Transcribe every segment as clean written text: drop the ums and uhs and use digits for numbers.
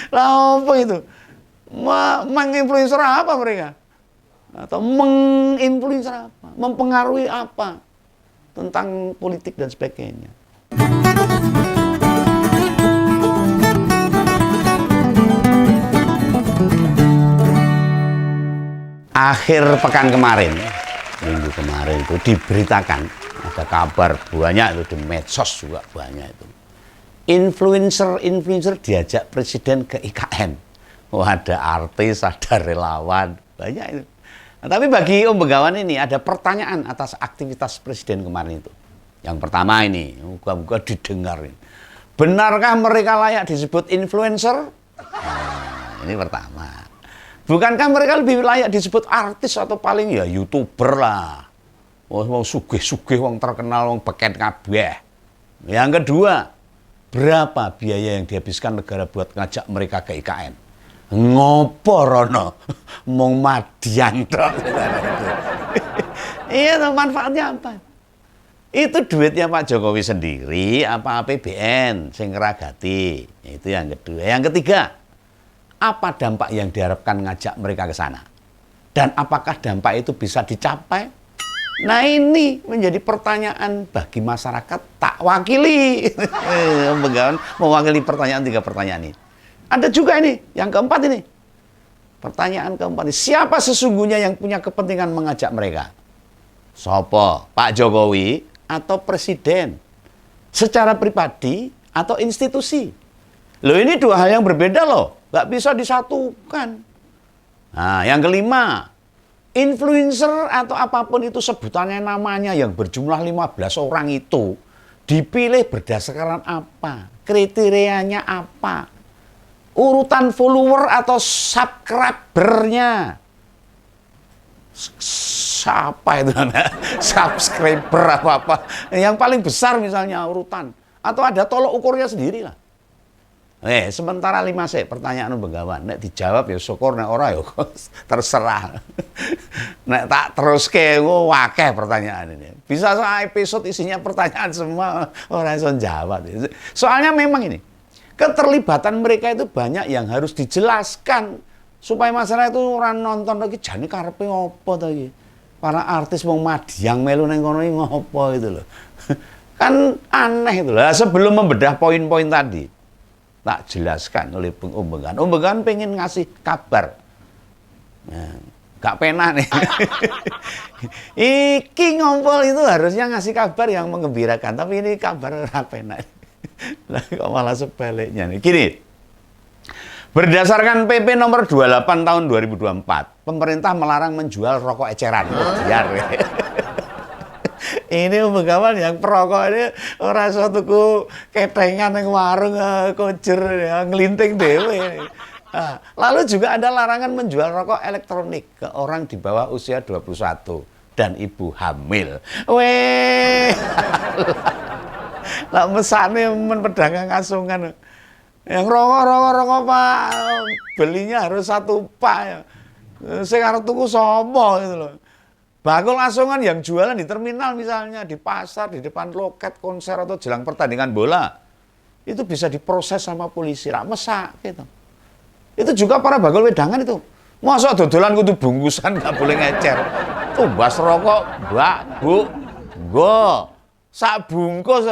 Lah apa itu? Menginfluencer apa mereka? Atau menginfluencer apa? Mempengaruhi apa? Tentang politik dan sebagainya. Akhir pekan kemarin, minggu kemarin itu diberitakan, ada kabar banyak itu di medsos juga banyak itu. Influencer diajak presiden ke IKN. Oh, ada artis, ada relawan, banyak itu. Nah, tapi bagi Om Begawan ini ada pertanyaan atas aktivitas presiden kemarin itu. Yang pertama ini, muka-muka didengarin. Benarkah mereka layak disebut influencer? Nah, ini pertama. Bukankah mereka lebih layak disebut artis atau paling ya YouTuber lah. Wong sugih-sugih, wong terkenal, wong beken kabeh. Yang kedua, berapa biaya yang dihabiskan negara buat ngajak mereka ke IKN? Ngopo rono? Mong madiang tok. Iya, manfaatnya apa? Itu duitnya Pak Jokowi sendiri apa APBN sing ngeragati? Itu yang kedua. Yang ketiga, apa dampak yang diharapkan ngajak mereka ke sana? Dan apakah dampak itu bisa dicapai? Nah, ini menjadi pertanyaan bagi masyarakat tak wakili. Begawan mewakili pertanyaan 3 pertanyaan ini. Ada juga ini, yang keempat ini. Pertanyaan keempat ini, siapa sesungguhnya yang punya kepentingan mengajak mereka? Sopo? Pak Jokowi atau presiden? Secara pribadi atau institusi? Loh, ini 2 hal yang berbeda loh. Nggak bisa disatukan. Nah, yang kelima, influencer atau apapun itu sebutannya namanya yang berjumlah 15 orang itu dipilih berdasarkan apa? Kriterianya apa? Urutan follower atau subscribernya? Siapa itu? Subscriber apa-apa. Yang paling besar misalnya urutan. Atau ada tolok ukurnya sendiri lah. Sementara 5 sih pertanyaan Begawan. Nek dijawab ya syukur, nek ora ya terserah. Nek tak teruske wakeh pertanyaan ini. Bisa episode isinya pertanyaan semua, orang iso jawab. Soalnya memang ini keterlibatan mereka itu banyak yang harus dijelaskan supaya masyarakat itu orang nonton lagi jane karepe apa to iki. Para artis wong madiang melu ning kono iki ngopo gitu loh. Kan aneh itu lah. Sebelum membedah poin-poin tadi, tak jelaskan oleh Bung Om Begawan. Om Begawan pengen ngasih kabar. Nah, gak penak nih. Iki ngompol itu harusnya ngasih kabar yang menggembirakan, tapi ini kabar ora penak. Lah kok malah sebaliknya nih. Gini. Berdasarkan PP nomor 28 tahun 2024, pemerintah melarang menjual rokok eceran. Biar. Ini Begawan yang perokok ini ora iso tuku ketengan ning warung kojer ya, nglinting dhewe. Nah, lalu juga ada larangan menjual rokok elektronik ke orang di bawah usia 21 dan ibu hamil. Weh. Lah mesane men pedagang asungan. Yang rokok Pak, belinya harus 1 pak ya. Sing arep tuku sapa gitu loh. Bakul asungan yang jualan di terminal misalnya, di pasar, di depan loket konser atau jelang pertandingan bola. Itu bisa diproses sama polisi, rak mesak gitu. Itu juga para bakul wedangan itu. Masa dodolan kudu bungkusan gak boleh ngecer. Tumbas rokok, Mbak, Bu, go. Sak bungkus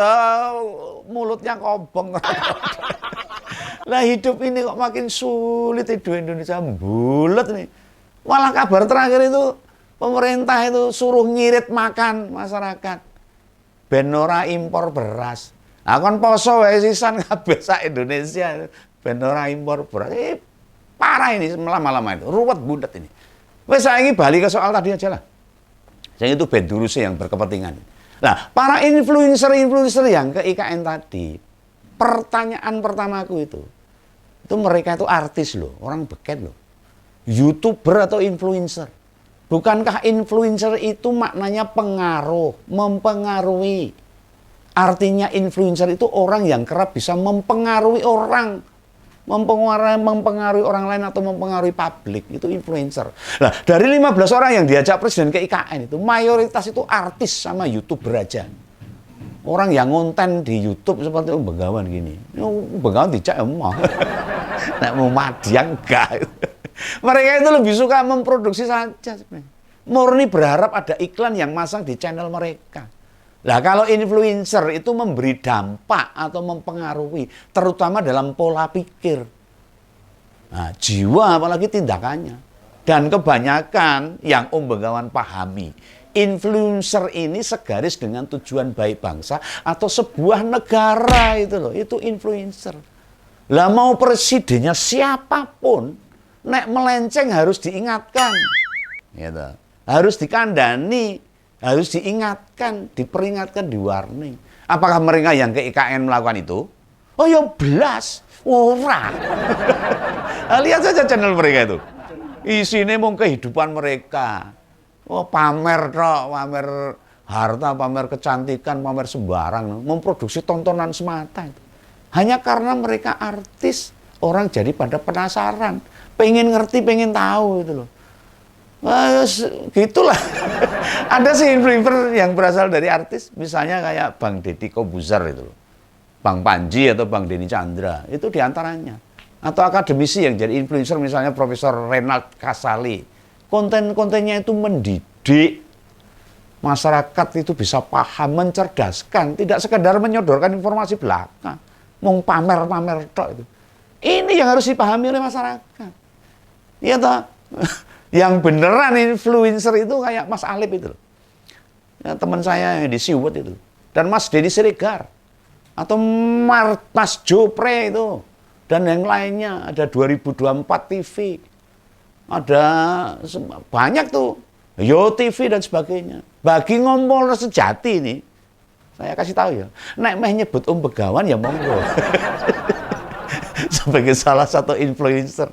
mulutnya kobong. Lah hidup ini kok makin sulit, hidup Indonesia bulet nih. Malah kabar terakhir itu pemerintah itu suruh ngirit makan masyarakat. Ben ora impor beras. Nah, kon poso wae sisan kabeh sak Indonesia. Ben ora impor beras. Parah ini lama-lama itu. Ruwet bundet ini. Wes saiki balik ke soal tadi aja lah. Yang itu ben duruse yang berkepentingan. Nah, para influencer yang ke IKN tadi, pertanyaan pertamaku itu mereka itu artis loh, orang beken loh. YouTuber atau influencer. Bukankah influencer itu maknanya pengaruh, mempengaruhi. Artinya influencer itu orang yang kerap bisa mempengaruhi orang. Mempengaruhi orang lain atau mempengaruhi publik. Itu influencer. Nah, dari 15 orang yang diajak presiden ke IKN itu, mayoritas itu artis sama YouTuber aja. Orang yang ngonten di YouTube seperti Begawan gini. Begawan dijak emang. Nek mau Madiang enggak. Mereka itu lebih suka memproduksi saja sebenarnya. Murni berharap ada iklan yang masang di channel mereka. Lah kalau influencer itu memberi dampak atau mempengaruhi, terutama dalam pola pikir. Nah, jiwa apalagi tindakannya. Dan kebanyakan yang Om Bengawan pahami, influencer ini segaris dengan tujuan baik bangsa atau sebuah negara itu loh, itu influencer. Lah mau presidennya siapapun, nek melenceng harus diingatkan. Gitu. Harus dikandani, harus diingatkan, diperingatkan, di-warning. Apakah mereka yang ke IKN melakukan itu? Oh ya belas, ora. Lihat saja channel mereka itu. Isinya mau kehidupan mereka. Oh pamer tok, pamer harta, pamer kecantikan, pamer sembarang. Memproduksi tontonan semata itu. Hanya karena mereka artis, orang jadi pada penasaran. Pengen ngerti, pengen tahu itu loh. Gitulah. Ada sih influencer yang berasal dari artis, misalnya kayak Bang Deddy Kobuzer itu, Bang Panji atau Bang Denny Chandra, itu diantaranya. Atau akademisi yang jadi influencer, misalnya Profesor Renald Kasali. Konten-kontennya itu mendidik masyarakat itu bisa paham, mencerdaskan, tidak sekedar menyodorkan informasi belaka, mau pamer-pamer tok itu. Ini yang harus dipahami oleh masyarakat. Iya toh? Yang beneran influencer itu kayak Mas Alip itu loh. Ya, teman saya yang di Siwet itu. Dan Mas Deddy Siregar. Atau Mas Jopre itu. Dan yang lainnya. Ada 2024 TV. Ada banyak tuh. Yo TV dan sebagainya. Bagi ngompol sejati ini. Saya kasih tahu ya. Nek meh nyebut Om Bengawan ya monggo. Sebagai salah satu influencer.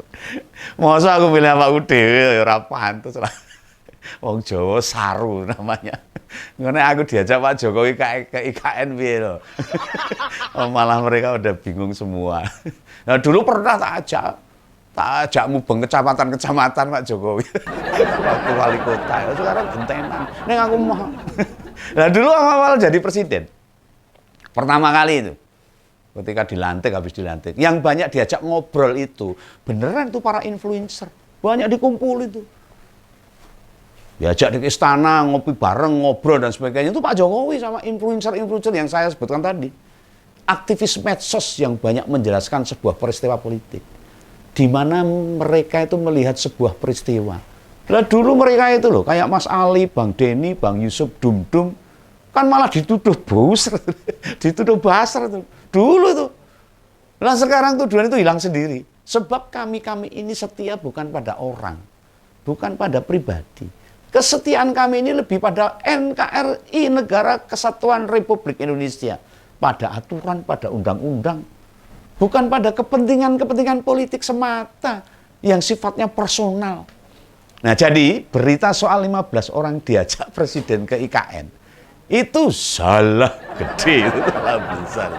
Masa aku milih Pak Udewe, ora pantes lah. Wong Jawa saru namanya. Ngene aku diajak Pak Jokowi ke IKN piye lho. Oh, malah mereka udah bingung semua. Nah, dulu pernah tak ajak mubeng kecamatan-kecamatan Pak Jokowi. Waktu wali kota. Sekarang gentenan. Ning aku mau. Nah, dulu awal jadi presiden. Pertama kali itu. Ketika dilantik, habis dilantik. Yang banyak diajak ngobrol itu, beneran tuh para influencer. Banyak dikumpul itu. Diajak di istana, ngopi bareng, ngobrol dan sebagainya. Itu Pak Jokowi sama influencer-influencer yang saya sebutkan tadi. Aktivis medsos yang banyak menjelaskan sebuah peristiwa politik. Di mana mereka itu melihat sebuah peristiwa. Lah dulu mereka itu loh, kayak Mas Ali, Bang Denny, Bang Yusuf Dumdum, kan malah dituduh booster, dituduh basar tuh. Dulu tuh. Nah sekarang tuduhan itu hilang sendiri. Sebab kami ini setia bukan pada orang. Bukan pada pribadi. Kesetiaan kami ini lebih pada NKRI, Negara Kesatuan Republik Indonesia. Pada aturan, pada undang-undang. Bukan pada kepentingan-kepentingan politik semata. Yang sifatnya personal. Nah jadi berita soal 15 orang diajak presiden ke IKN. Itu salah gede, itu salah besar.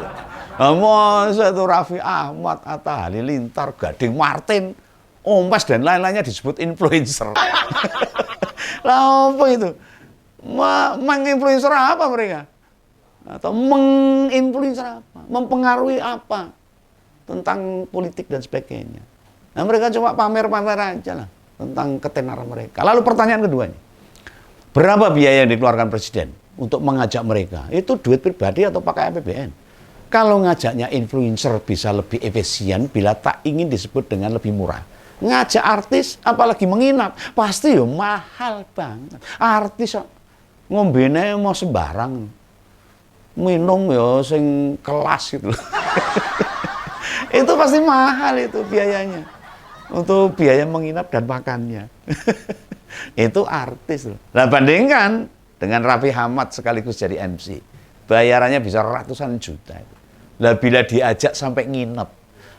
Masa itu Raffi Ahmad, Atta Halilintar, Gading Martin, Ompes dan lain-lainnya disebut influencer. Lah apa itu? Menginfluencer apa mereka? Atau menginfluencer apa? Mempengaruhi apa? Tentang politik dan sebagainya. Nah mereka cuma pamer-pamer aja lah tentang ketenaran mereka. Lalu pertanyaan keduanya, berapa biaya yang dikeluarkan presiden untuk mengajak mereka? Itu duit pribadi atau pakai APBN? Kalau ngajaknya influencer bisa lebih efisien bila tak ingin disebut dengan lebih murah. Ngajak artis, apalagi menginap, pasti ya mahal banget. Artis ngombene mau sembarang. Minum ya sing kelas gitu. Itu pasti mahal itu biayanya. Untuk biaya menginap dan makannya. Itu artis loh. Nah bandingkan dengan Raffi Ahmad sekaligus jadi MC. Bayarannya bisa ratusan juta. Lah bila diajak sampai nginep,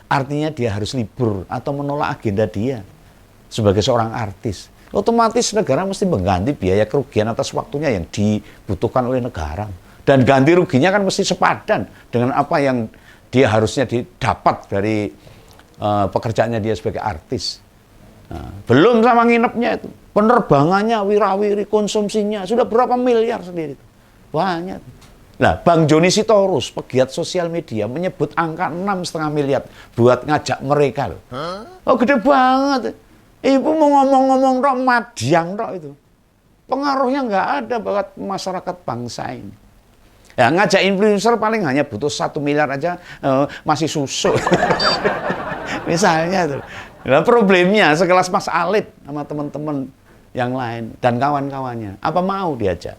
artinya dia harus libur atau menolak agenda dia sebagai seorang artis. Otomatis negara mesti mengganti biaya kerugian atas waktunya yang dibutuhkan oleh negara. Dan ganti ruginya kan mesti sepadan dengan apa yang dia harusnya didapat dari pekerjaannya dia sebagai artis. Nah, belum sama nginepnya itu. Penerbangannya, wirawiri, konsumsinya, sudah berapa miliar sendiri. Banyak. Nah, Bang Joni Sitorus, pegiat sosial media, menyebut angka 6,5 miliar buat ngajak mereka loh. Oh, gede banget. Ibu mau ngomong-ngomong tok Madiang tok itu. Pengaruhnya nggak ada buat masyarakat bangsa ini. Ya, ngajak influencer paling hanya butuh 1 miliar aja, masih susu. Misalnya tuh. Nah, problemnya sekelas Mas Alip sama teman-teman yang lain dan kawan-kawannya, apa mau diajak?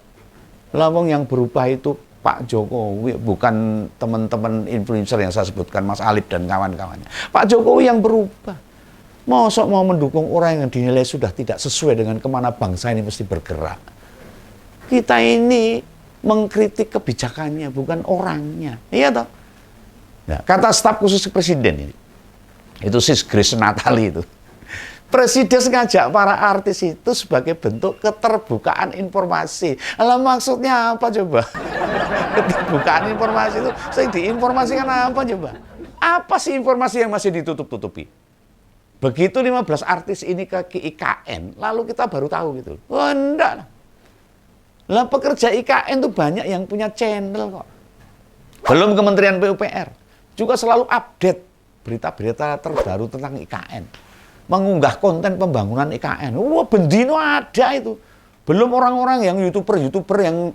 Lawang yang berubah itu Pak Jokowi, bukan teman-teman influencer yang saya sebutkan, Mas Alip dan kawan-kawannya. Pak Jokowi yang berubah. Mosok mau mendukung orang yang dinilai sudah tidak sesuai dengan kemana bangsa ini mesti bergerak. Kita ini mengkritik kebijakannya, bukan orangnya. Iya toh? Nah, kata staf khusus presiden ini, itu Sis Grace Natali itu. Presiden ngajak para artis itu sebagai bentuk keterbukaan informasi. Alah, maksudnya apa coba? Keterbukaan informasi itu, saya diinformasikan apa coba? Apa sih informasi yang masih ditutup-tutupi? Begitu 15 artis ini ke IKN, lalu kita baru tahu gitu. Oh, enggak. Lah, pekerja IKN tuh banyak yang punya channel kok. Belum Kementerian PUPR juga selalu update berita-berita terbaru tentang IKN. Mengunggah konten pembangunan IKN. Wah, bendino ada itu. Belum orang-orang yang YouTuber yang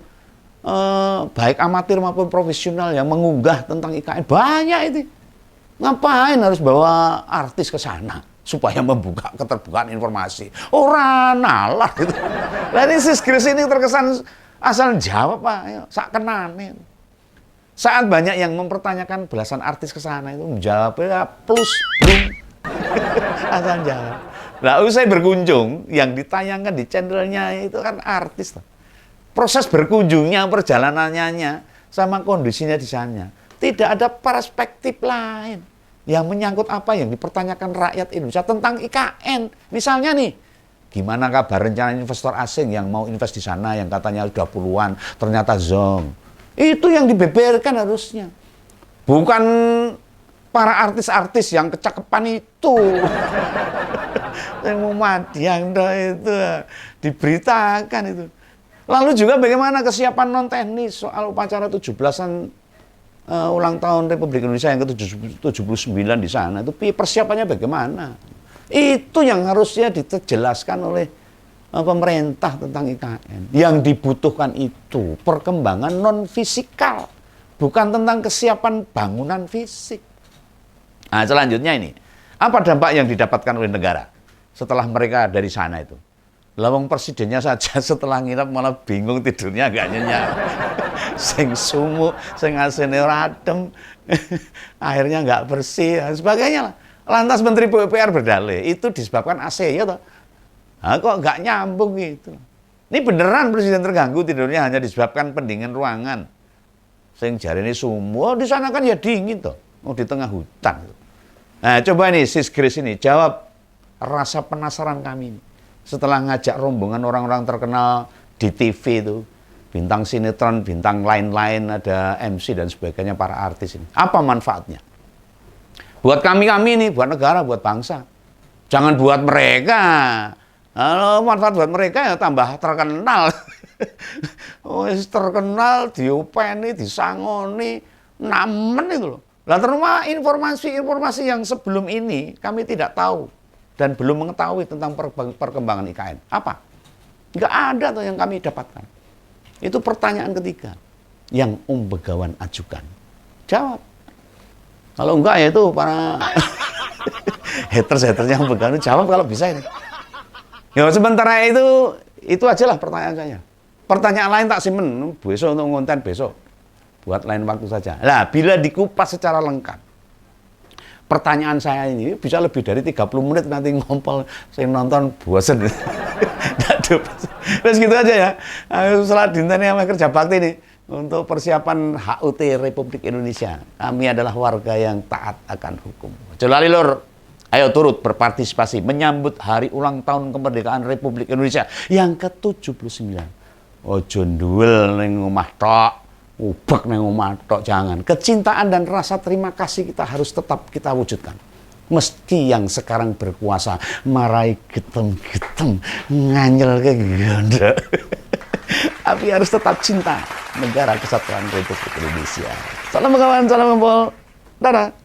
baik amatir maupun profesional yang mengunggah tentang IKN. Banyak itu. Ngapain harus bawa artis ke sana supaya membuka keterbukaan informasi? Orang nalar gitu. Jadi Sis Grace ini terkesan asal jawab, Pak. Ayo, sak kenane. Saat banyak yang mempertanyakan belasan artis ke sana itu menjawabnya plus belum. Asal jawab. Nah, usai berkunjung, yang ditayangkan di channelnya itu kan artis. Proses berkunjungnya, perjalanannya, sama kondisinya di sana. Tidak ada perspektif lain yang menyangkut apa yang dipertanyakan rakyat Indonesia tentang IKN. Misalnya nih, gimana kabar rencana investor asing yang mau invest di sana, yang katanya udah puluhan, ternyata zong. Itu yang dibeberkan harusnya. Bukan para artis-artis yang kecakepan itu. Yang mau Madiang itu diberitakan itu. Lalu juga bagaimana kesiapan non teknis soal upacara 17-an ulang tahun Republik Indonesia yang ke-79 di sana. Itu persiapannya bagaimana? Itu yang harusnya dijelaskan oleh pemerintah tentang IKN. Yang dibutuhkan itu perkembangan non fisikal, bukan tentang kesiapan bangunan fisik. Nah, selanjutnya ini, apa dampak yang didapatkan oleh negara setelah mereka dari sana itu? Lawang presidennya saja setelah nginep malah bingung tidurnya agak nyenyak. Sing sumuk, sing asine radem, akhirnya nggak bersih, dan sebagainya lah. Lantas Menteri PUPR berdalih, itu disebabkan AC, ya toh? Nah, kok nggak nyambung gitu. Ini beneran presiden terganggu tidurnya hanya disebabkan pendingin ruangan. Sing jarine sumuk, di sana kan ya dingin toh, mau di tengah hutan. Nah, coba nih Sis Grace ini jawab rasa penasaran kami ini. Setelah ngajak rombongan orang-orang terkenal di TV itu, bintang sinetron, bintang lain-lain, ada MC dan sebagainya, para artis ini. Apa manfaatnya? Buat kami-kami ini, buat negara, buat bangsa. Jangan buat mereka. Kalau manfaat buat mereka ya tambah terkenal. Oh, terkenal, diopeni, disangoni, namen itu loh. Lah terutama informasi-informasi yang sebelum ini kami tidak tahu dan belum mengetahui tentang perkembangan IKN. Apa? Nggak ada tuh yang kami dapatkan. Itu pertanyaan ketiga yang Begawan ajukan. Jawab. Kalau enggak ya itu para haters-hatersnya Begawan jawab kalau bisa ini. Ya sementara itu ajalah pertanyaan saya. Pertanyaan lain tak simpen besok untuk ngonten besok. Buat lain waktu saja. Nah, bila dikupas secara lengkap, pertanyaan saya ini bisa lebih dari 30 menit nanti ngompol, saya nonton bosen. Terus gitu aja ya. Setelah dinteni sama kerja bakti nih, untuk persiapan HUT Republik Indonesia. Kami adalah warga yang taat akan hukum. Jelali lur, ayo turut berpartisipasi menyambut hari ulang tahun kemerdekaan Republik Indonesia yang ke-79. Ojo nduwel ning omah tok. Ubek neng omah tok, jangan. Kecintaan dan rasa terima kasih kita harus tetap kita wujudkan. Meski yang sekarang berkuasa marai getem-getem nganyel ke ganda. Tapi harus tetap cinta Negara Kesatuan Republik Indonesia. Salam kawan, salam kumpul. Dadah.